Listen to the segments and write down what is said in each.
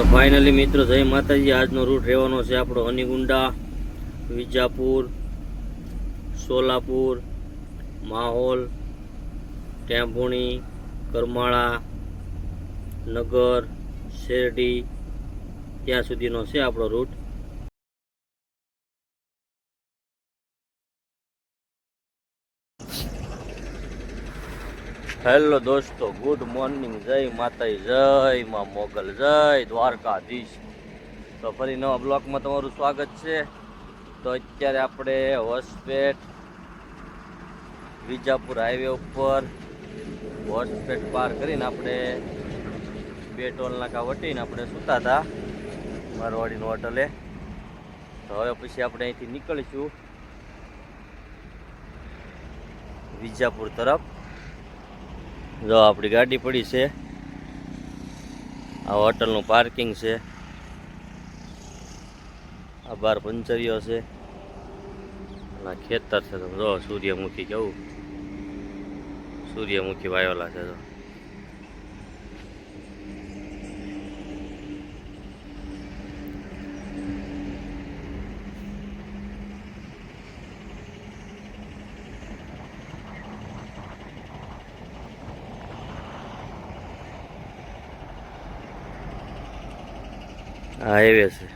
તો ફાઇનલી મિત્રો જય માતાજી. આજનો રૂટ રહેવાનો છે આપણો હનીગુંડા, વિજાપુર, સોલાપુર, માહોલ, ટેમ્પોણી, કરમાળા, નગર, શેરડી, ત્યાં સુધીનો છે આપણો રૂટ. હેલો દોસ્તો, ગુડ મોર્નિંગ. જય માતાજી, જય માં મોગલ, જય દ્વારકાધીશ. તો ફરી નવા બ્લોકમાં તમારું સ્વાગત છે. તો અત્યારે આપણે હોસપેટ વિજાપુર હાઈવે ઉપર હોસપેટ પાર કરીને આપણે બે ટોલ નાકા વટીને આપણે સૂતા હતા મારવાડીનો હોટલે. તો હવે પછી આપણે અહીંથી નીકળીશું વિજાપુર તરફ. જો આપણી ગાડી પડી છે, આ હોટલનું પાર્કિંગ છે, આ બાર પંચરીઓ છે, અને ખેતર છે. તો જો સૂર્યમુખી કેવું સૂર્યમુખી વાવેલા છે. તો આ હાઈવે છે.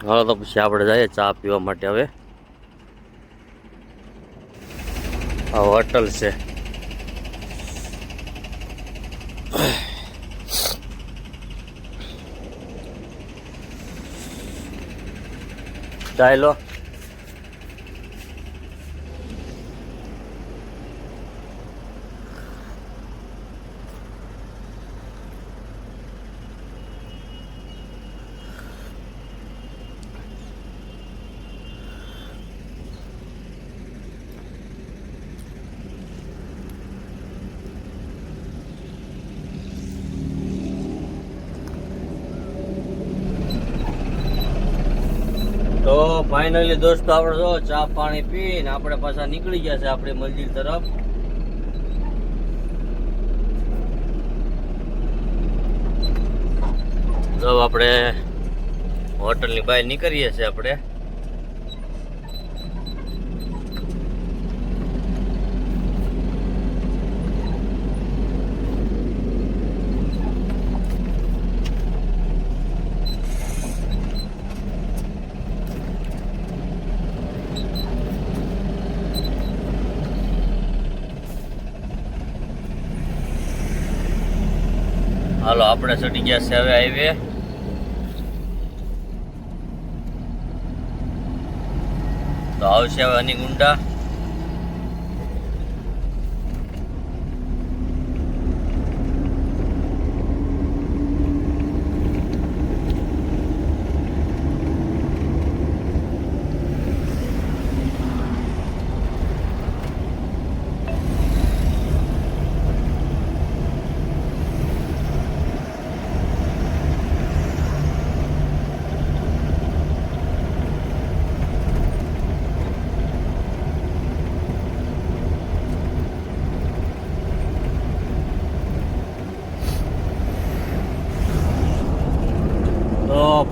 હાલો તો પછી આપણે જઈએ ચા પીવા માટે. હવે આ હોટલ છે. ચાલો તો ફાઇનલી દોસ્તો આપણે જો ચા પાણી પીને આપણે પાછા નીકળી ગયા છે આપણી મંદિર તરફ. જો આપણે હોટલની બહાર નીકળીએ છીએ આપણે. હાલો આપણે ચડી ગયા છે હવે હાઈવે. તો આવશે હવે હનીગુંડા.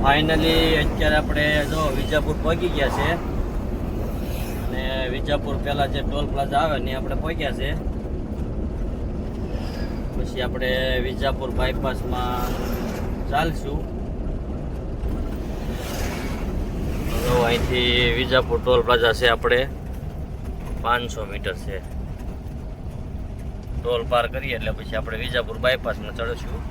ફાઇનલી અત્યારે આપણે જો વિજાપુર પહોંચી ગયા છે, અને વિજાપુર પહેલા જે ટોલ પ્લાઝા આવે ને આપણે પહોંચ્યા છે. પછી આપણે વિજાપુર બાયપાસમાં ચાલશું. તો અહીંથી વિજાપુર ટોલ પ્લાઝા છે આપણે 500 મીટર છે. ટોલ પાર કરીએ એટલે પછી આપણે વિજાપુર બાયપાસમાં ચડશું.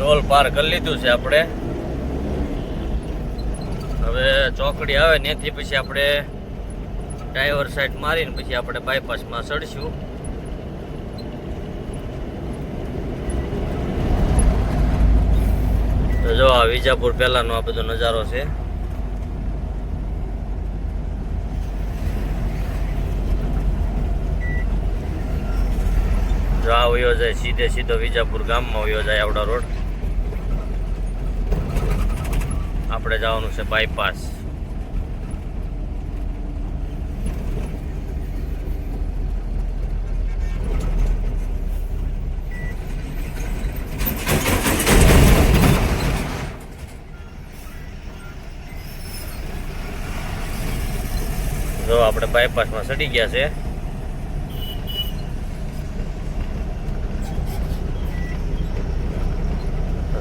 ટોલ પાર કરી લીધું છે આપણે. હવે ચોકડી આવે ત્યાંથી પછી આપણે ડ્રાઈવર સાઈડ મારીને પછી આપણે બાયપાસમાં ચડશું. તો જો આ વિજાપુર પહેલાનો આ બધો નજારો છે. જો આ વયો જાય સીધે સીધો વિજાપુર ગામમાં વયો જાય આવડા રોડ. આપણે જવાનું છે બાયપાસ. જો આપણે બાયપાસમાં ચડી ગયા છે.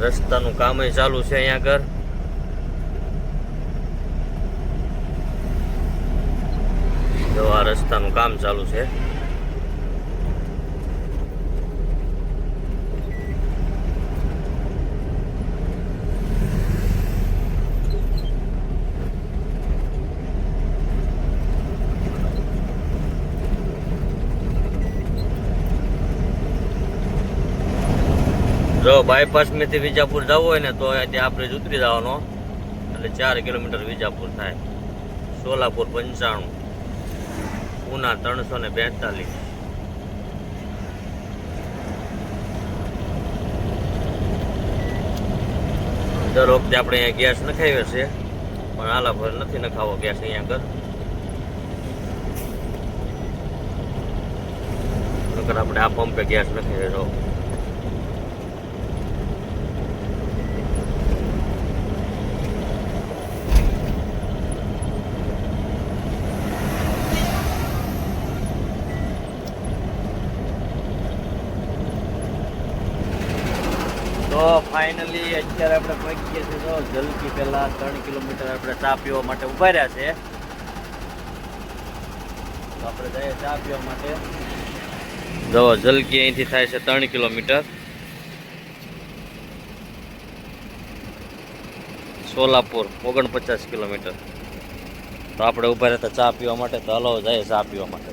રસ્તાનું કામ ચાલુ છે અહીંયા આગળ. જો આ રસ્તાનું કામ ચાલુ છે. જો બાયપાસ માંથી વિજાપુર જવું હોય ને તો ત્યાં આપણે જ ઉતરી જવાનો, એટલે 4 કિલોમીટર વિજાપુર થાય. સોલાપુર 95, ઉના 342. દર વખતે આપણે અહીંયા ગેસ નખાવ્યો છે, પણ આલા ભર નથી નખાવો ગેસ અહીંયા આગળ. આપણે આ પંપે ગેસ નખાવ્યો. તો ફાઇનલી અત્યારે આપણે પહોંચી ગયા છીએ. તો જલ્દી પહેલા 3 કિલોમીટર આપણે ચા પીવા માટે ઉભા રહ્યા છે. તો આપણે જઈએ ચા પીવા માટે. જો જલકી અહીંથી થાય છે 3 કિલોમીટર. સોલાપુર 49 કિલોમીટર. તો આપણે ઉભા રહેતા ચા પીવા માટે. તો હલો જઈએ ચા પીવા માટે.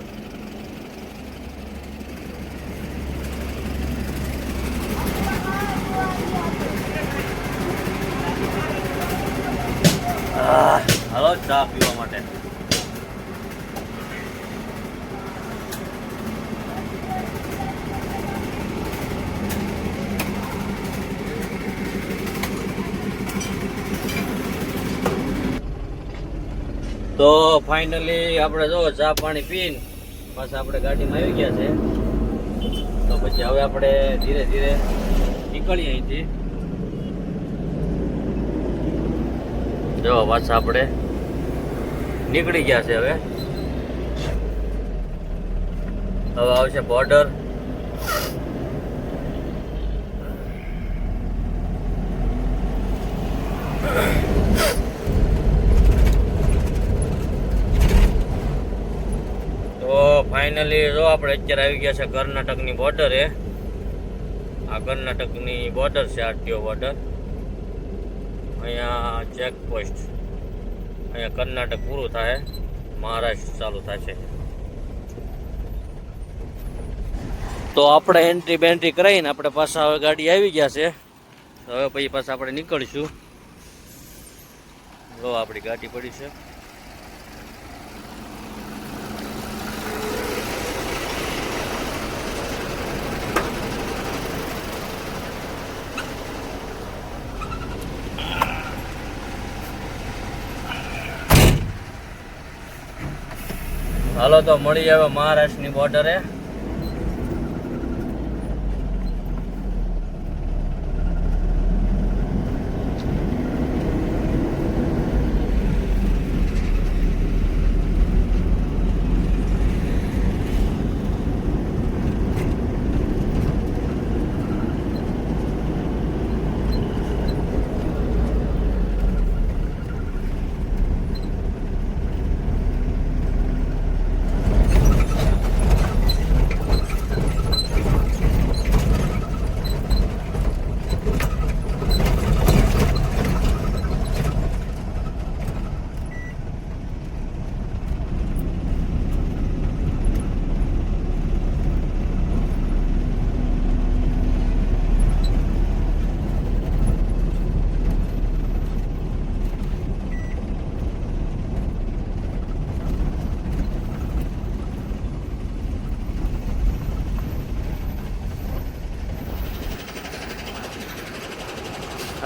હાલો ચા પીવા માટે. તો ફાઇનલી આપણે જો ચા પાણી પીને પાછા આપણે ગાડીમાં આવી ગયા છે. તો પછી હવે આપણે ધીરે ધીરે નીકળીએ અહીંથી. જો પાછા આપણે નીકળી ગયા છે. હવે આવશે બોર્ડર. તો ફાઇનલી જો આપણે અત્યારે આવી ગયા છે કર્ણાટકની બોર્ડરે. આ કર્ણાટકની બોર્ડર છે, આરટીઓ બોર્ડર. અહીંયા ચેકપોસ્ટ. અહીંયા કર્ણાટક પૂરું થાય, મહારાષ્ટ્ર ચાલુ થશે. તો આપણે એન્ટ્રી બેન્ટ્રી કરાવીને આપણે પાછા હવે ગાડી આવી ગયા છે. હવે પછી પાછા આપણે નીકળીશું. જો આપણી ગાડી પડી છે. હાલો તો મળી આવે મહારાષ્ટ્રની બોર્ડરે.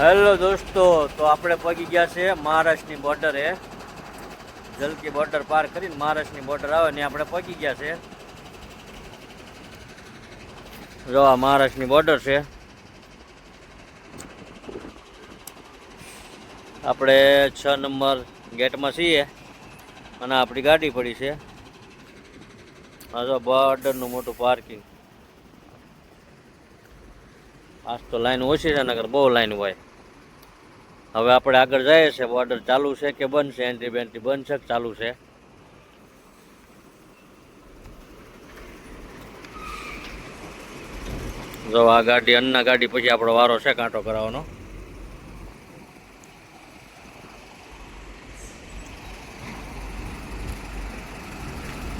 હેલો દોસ્તો, તો આપણે પહોંચી ગયા છે મહારાષ્ટ્રની બોર્ડરે. જલકી બોર્ડર પાર કરીને મહારાષ્ટ્રની બોર્ડર આવે ને આપણે પહોંચી ગયા છે. જો આ મહારાષ્ટ્રની બોર્ડર છે. આપણે 6 નંબર ગેટમાં છીએ અને આપણી ગાડી પડી છે. આ જો બોર્ડરનું મોટું પાર્કિંગ. આજ તો લાઈન ઓછી છે, નકર બહુ લાઈન હોય. હવે આપણે આગળ જઈએ છે. બોર્ડર ચાલુ છે કે બંધ છે? એન્ટ્રી બેન્ટ્રી બંધ છે કે ચાલુ છે? જો આ ગાડી અન્ના ગાડી પછી આપણો વારો છે કાંટો કરાવવાનો.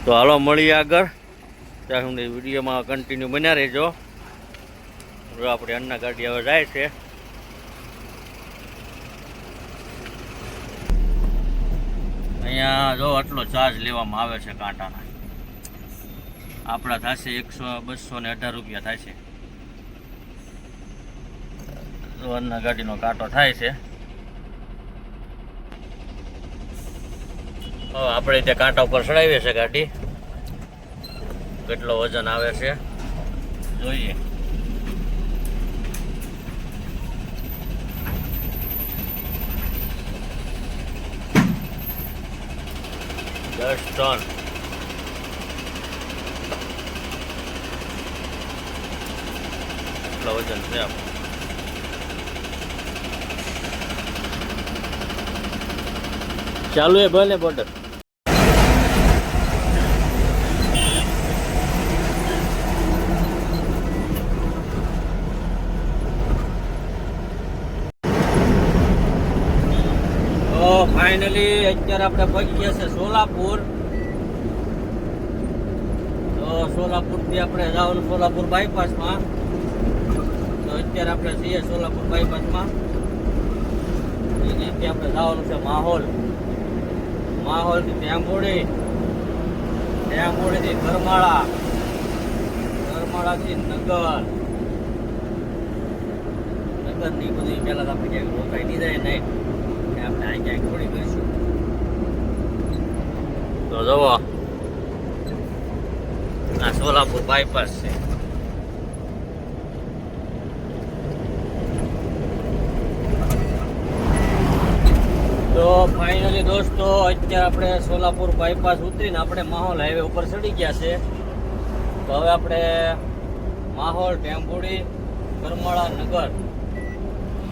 તો હાલો મળીએ આગળ. ત્યાં સુધી વિડીયોમાં કન્ટિન્યુ બન્યા રહેજો. જો આપણી અન્ના ગાડી હવે જાય છે. અહીંયા જો આટલો ચાર્જ લેવામાં આવે છે કાંટાના. આપણા થશે 218 રૂપિયા થશે. જો અન્ના ગાડીનો કાંટો થાય છે. આપણે ત્યાં કાંટા ઉપર ચડાવીએ છે ગાડી. કેટલો વજન આવે છે જોઈએ. દસ ટન. એટલો વજન છે. ચાલુ એ ભલે બોર્ડર. ફાઇનલી અત્યારે આપણે પહોંચી ગયા છે સોલાપુર. તો સોલાપુરથી આપણે જવાનું સોલાપુર બાયપાસમાં. તો અત્યારે આપણે છીએ સોલાપુર બાયપાસમાં. એનાથી આપણે જવાનું છે માહોલ. માહોલથી ટેમ્પોડીથી કરમાળા, કરમાળાથી નગરની બધી પહેલાં આપણે ક્યાંક રોકાઈ નહીં જાય નહીં. આપણે અહીં ક્યાંક થોડી કરીશું. તો જુઓ આ સોલાપુર બાયપાસ છે. તો ફાઇનલી દોસ્તો અત્યારે આપણે સોલાપુર બાયપાસ ઉતરીને આપણે માહોલ હાઈવે ઉપર ચડી ગયા છે. તો હવે આપણે માહોલ, ટેમ્પોડી, કરમાળા, નગર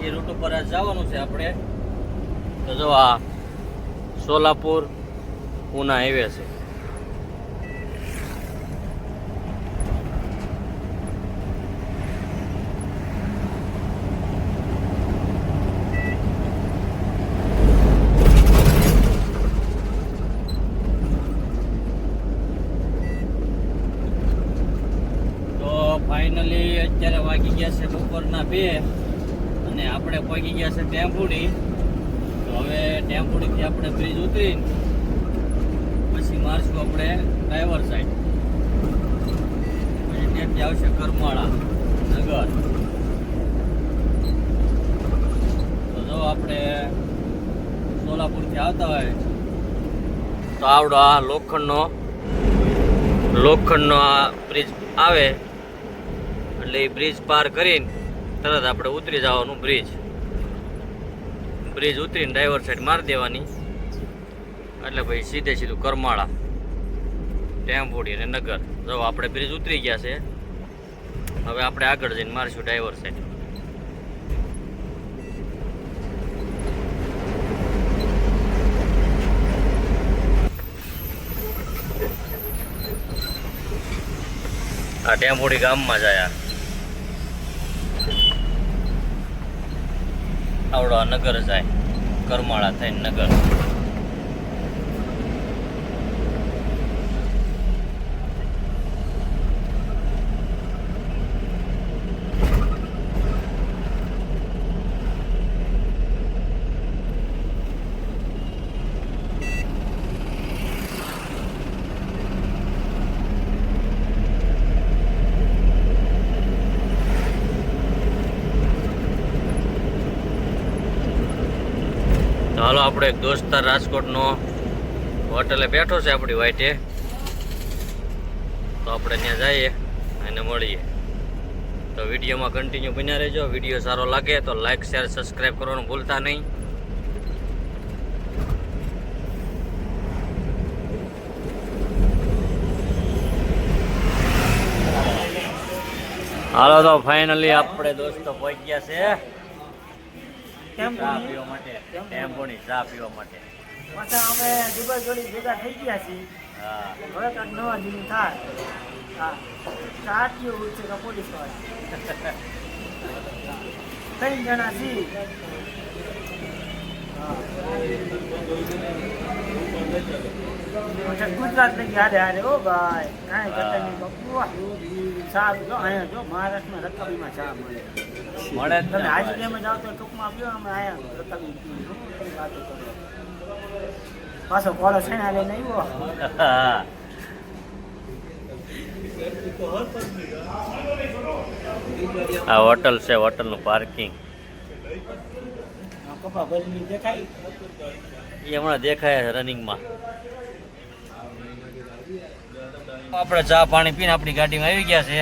એ રૂટ ઉપર જવાનું છે આપણે. તો જો આ સોલાપુર પૂના હાઈવે છે. તો ફાઇનલી અત્યારે વાગી ગયા છે બપોરના 2 અને આપણે પહોંચી ગયા છે ટેમ્પોડી. તો હવે ટેમ્પોડીથી આપણે બ્રિજ ઉતરીને પછી મારશું આપણે ડ્રાઈવર સાઈડ. પછી ત્યાંથી આવશે કરમાળા, નગર. તો જો આપણે સોલાપુરથી આવતા હોય તો આવડો આ લોખંડનો આ બ્રિજ આવે એટલે એ બ્રિજ પાર કરીને તરત આપણે ઉતરી જવાનું. બ્રિજ ઉતરીને ડ્રાઈવર સાઈડ મારી દેવાની એટલે ભાઈ સીધું કરમાળા, ટેમ્પોડી અને નગર. જો આપણે બ્રિજ ઉતરી ગયા છે. હવે આપણે આગળ જઈને મારશું ડ્રાઈવર સાઈડ. આ ટેમ્પોડી ગામમાં જાય. આવડો આ નગર જાય, કરમાળા થઈને નગર. તો હાલો આપણે એક દોસ્તાર રાજકોટનો હોટલે બેઠો છે આપણી વાઈટે, તો આપણે ત્યાં જઈએ અને મળીએ. તો વિડીયોમાં કન્ટિન્યુ બન્યા રહેજો. વિડીયો સારો લાગે તો લાઈક શેર સબસ્ક્રાઈબ કરવાનું ભૂલતા નહીં. હાલો તો ફાઇનલી આપણે દોસ્તો પહોંચી ગયા છે ચા પીવા માટે, ટેમ્પોની ચા પીવા માટે. પાછા અમે દુબઈ જોડી ભેગા થઈ ગયા છીએ. હા, હવે કાંઈક નવા જૂની થાય. હા, ચાટીઓ છે કે પોલીસ વાળા 3 જણા છીએ. ગુજરાત ની યાદ હારે હો ભાઈ, કાંઈ ઘટે નહીં બાપુ. ચા જો અહીંયા જો મહારાષ્ટ્રમાં રકાબીમાં ચા મળે. મળે જ તમે ને હાજી ભાઈ. ડેમે જાઓ તો ટૂંકમાં પીઓ, અમે અહીંયા રકાબી પીએ. વાતો કરો. પાછો કોળો છે ને લઈને આવ્યો. હા. આ હોટલ છે, હોટલનું પાર્કિંગ કપા ભરીને દેખાય. એ હમણાં દેખાય છે રનિંગમાં. આપણે ચા પાણી પીને આપણી ગાડીમાં આવી ગયા છે.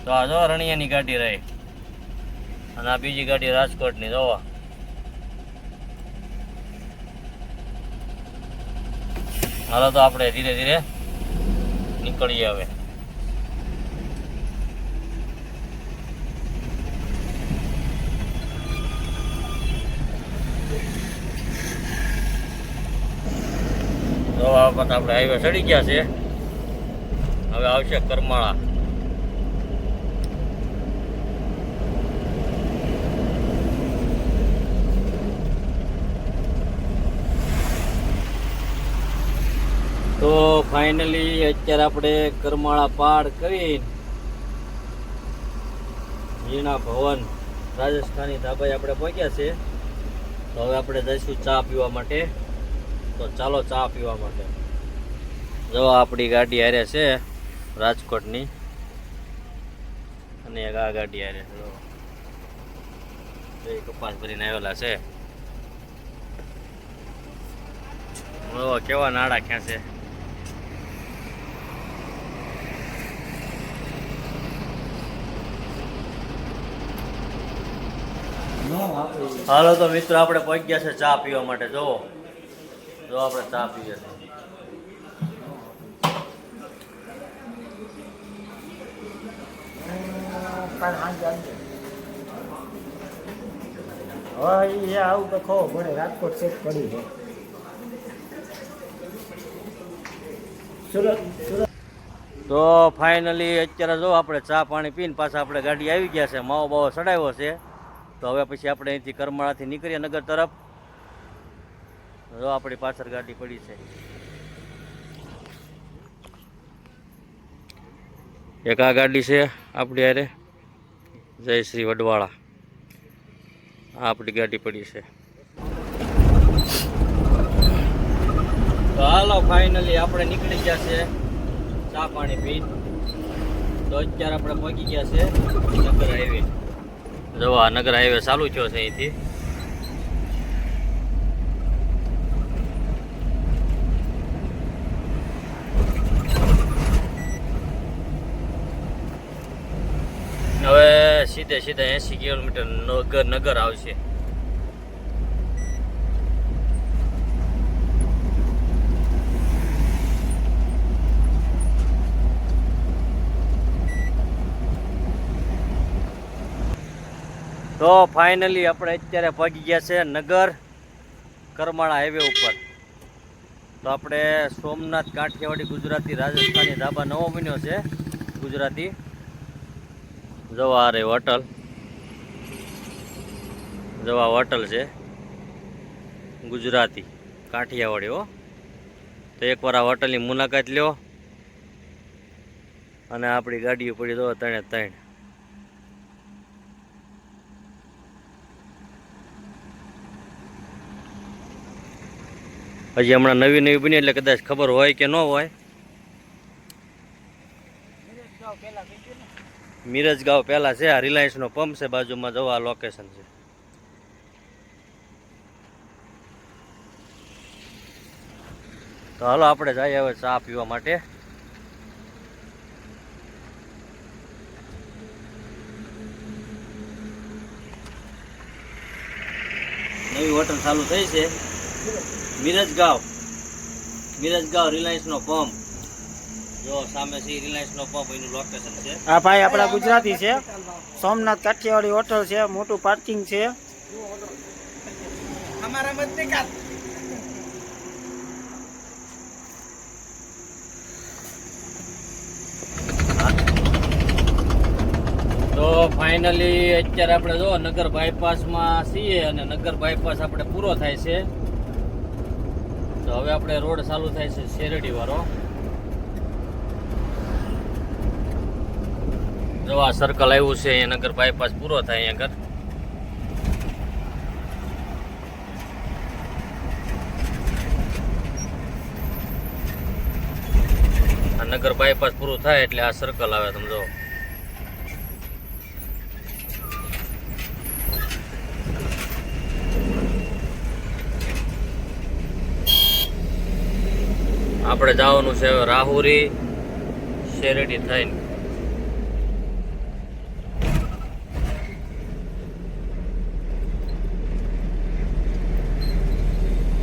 તો આ જો રણિયાની ગાડી રહી અને આ બીજી ગાડી રાજકોટની. જોવો હાલો તો આપણે ધીરે ધીરે નીકળીએ હવે. તો આ વખત આપણે હાઈવે ચડી ગયા છે. હવે આવશે કરમાળા. તો ફાઇનલી અત્યારે આપણે કરમાળા પાર કરી ઝીણા ભવન રાજસ્થાની ધાબાએ આપણે પહોંચ્યા છે. તો હવે આપણે જઈશું ચા પીવા માટે. તો ચાલો ચા પીવા માટે. જો આપણી ગાડી હારે છે રાજકોટની અને એક આ ગાડી હારે છે. એ કપાસ ભરીને આવેલા છે. કેવા નાડા ક્યાં છે. હાલો તો મિત્રો આપણે પહોંચી ગયા છે ચા પીવા માટે. જો આપણે ચા પીએ છીએ. હવે આવું તો ખો પડે. રાજકોટ સેટ પડી છે. સુરત તો ફાઇનલી અત્યારે જો આપણે ચા પાણી પીને પાછા આપણે ગાડી આવી ગયા છે. માવો બાવો ચડાવ્યો છે. તો હવે પછી આપણે અહીંથી કરમાળાથી નીકળીએ નગર તરફ. જો આપણી પાછળ ગાડી પડી છે. એક આ ગાડી છે આપણી હારે જય શ્રી વડવાળા. આ આપણી ગાડી પડી છે. તો હાલો ફાઇનલી આપણે નીકળી ગયા છે ચા પાણી પીને. તો અત્યારે આપણે પહોંચી ગયા છે નગર હાઈવે. જો આ નગર હાઈવે ચાલુ થયો છે અહીંથી. હવે સીધે સીધા 80 કિલોમીટર નગર આવશે. તો ફાઇનલી આપણે અત્યારે પહોંચી ગયા છે નગર કરમાળા હાઈવે ઉપર. તો આપણે સોમનાથ કાઠિયાવાડી ગુજરાતી રાજસ્થાની ધાબા નવો બન્યો છે ગુજરાતી. જવા રે હોટલ, જવા હોટલ છે ગુજરાતી કાઠિયાવાડી હો. તો એકવાર આ હોટલની મુલાકાત લ્યો. અને આપણી ગાડીઓ પડી દો 3 હજી હમણાં નવી બની એટલે કદાચ ખબર હોય કે ન હોય. મિરજગાંવ પહેલા છે. આ રિલાયન્સનો પંપ છે બાજુમાં. જવા લોકેશન છે. તો હાલો આપણે જઈએ હવે ચા પીવા માટે. નવી હોટલ ચાલુ થઈ છે મિરજગાંવ રિલાયન્સનો પંપ. જો સામે છે રિલાયન્સનો પંપ, એનું લોકેશન છે. આ ભાઈ આપણા ગુજરાતી છે. સોમનાથ કાઠિયાવાડી હોટલ છે, મોટું પાર્કિંગ છે. અમારા મત નિકાલ. તો ફાઇનલી અત્યારે આપણે જો નગર બાયપાસમાં છીએ અને નગર બાયપાસ આપણે પૂરો થાય છે. તો હવે આપણે રોડ ચાલુ થાય છે શેરડી વાળો. જો આ સર્કલ આવ્યું છે, અહીંયા નગર બાયપાસ પૂરો થાય અહીંયા આગળ. નગર બાયપાસ પૂરું થાય એટલે આ સર્કલ આવે. તમે જો આપણે જવાનું છે રાહુરી શેરડી થઈને.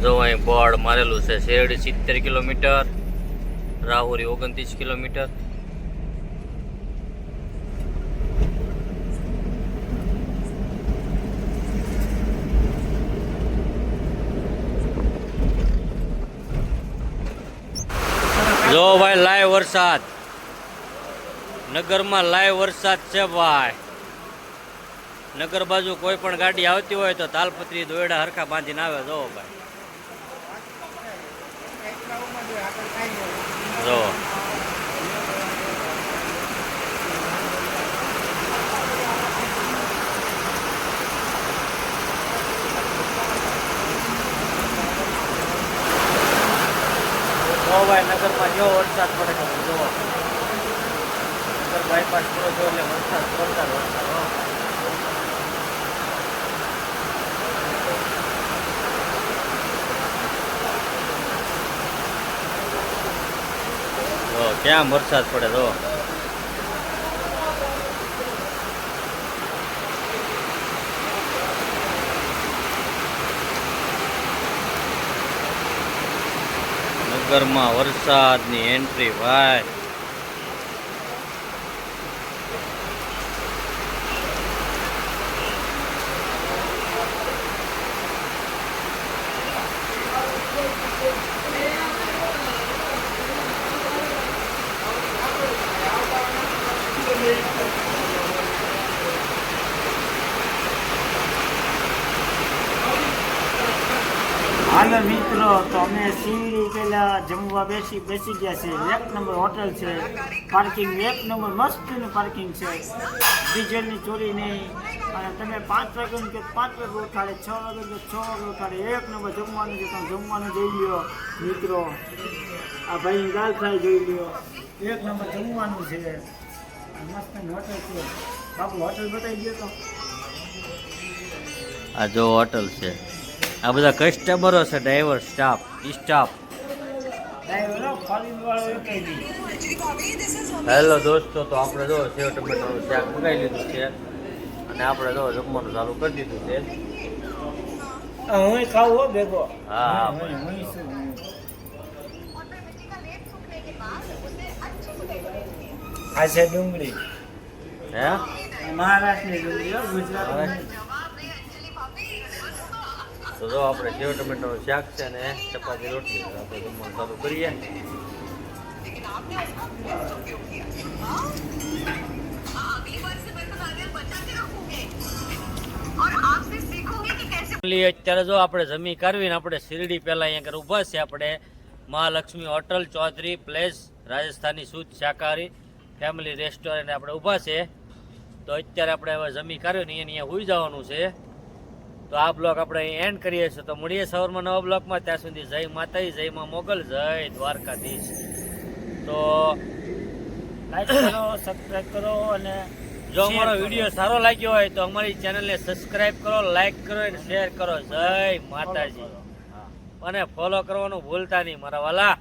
જો અહીં બોર્ડ મારેલું છે, શેરડી 70 કિલોમીટર, રાહુરી 29 કિલોમીટર. જો ભાઈ લાઈવ વરસાદ, નગરમાં લાઈવ વરસાદ છે ભાઈ. નગર બાજુ કોઈ પણ ગાડી આવતી હોય તો તાલપત્રી દોયડા હરખા બાંધીને આવે. જો ભાઈ જો ભાઈ નગરમાં જો વરસાદ પડે છે. જો નગર બાયપાસ પૂરો થયો એટલે વરસાદ. ક્યાં વરસાદ પડે તો નગરમાં વરસાદની એન્ટ્રી ભાઈ. હાલો મિત્રો, તો અમે શિવડી પેલા જમવા બેસી ગયા છે. 1 નંબર હોટલ છે, પાર્કિંગ 1 નંબર મસ્તનું પાર્કિંગ છે, ડીઝલની ચોરી નહીં. અને તમે 5 વાગ્યાનું કે 5 વાગે ઉઠાડે, 6 વાગે કે 6 વાગે ઉઠાડે. 1 નંબર જમવાનું છે, તમે જમવાનું જોઈ લ્યો મિત્રો. આ ભાઈ દાલ ફ્રાય જોઈ લ્યો, 1 નંબર જમવાનું છે. મસ્ત હોટલ છે. બાપુ હોટલ બતાવી દો તો. આ જો હોટલ છે, આ બધા કસ્ટમરો છે, ડ્રાઈવર સ્ટાફ. હેલો દોસ્તો, તો આપણે જો સેવ ટમેટાનું શાક મંગાવી લીધું છે અને આપણે જો જમવાનું ચાલુ કરી દીધું છે. હું ખાવું હો ભેગો. હા આ છે ડુંગળી. હે મહારાષ્ટ્રની ડુંગળી, ગુજરાત. તો જો આપણે સેવ ટમેટાનું શાક છે અને ચપાતી રોટલી આપણે જમવાનું ચાલુ કરીએ. અત્યારે જો આપણે જમી કરવીને આપણે શિરડી પહેલા અહીંયા આગળ ઊભા છે. આપણે મહાલક્ષ્મી હોટલ, ચૌધરી પ્લેસ, રાજસ્થાની શુદ્ધ શાકાહારી ફેમિલી રેસ્ટોરન્ટ આપણે ઊભા છે. તો અત્યારે આપણે હવે જમી કર્યું ને અહીંયા સુઈ જવાનું છે. તો આ બ્લોગ આપણે અહીં એન્ડ કરીએ છીએ. તો મળીએ સવારમાં નવા બ્લોગમાં. ત્યાં સુધી જય માતાજી, જય માં મોગલ, જય દ્વારકાધીશ. તો લાઈક કરો, સબસ્ક્રાઇબ કરો અને જો અમારો વિડીયો સારો લાગ્યો હોય તો અમારી ચેનલને સબસ્ક્રાઇબ કરો, લાઈક કરો અને શેર કરો. જય માતાજી. અને ફોલો કરવાનું ભૂલતા નહીં મારા વાલા.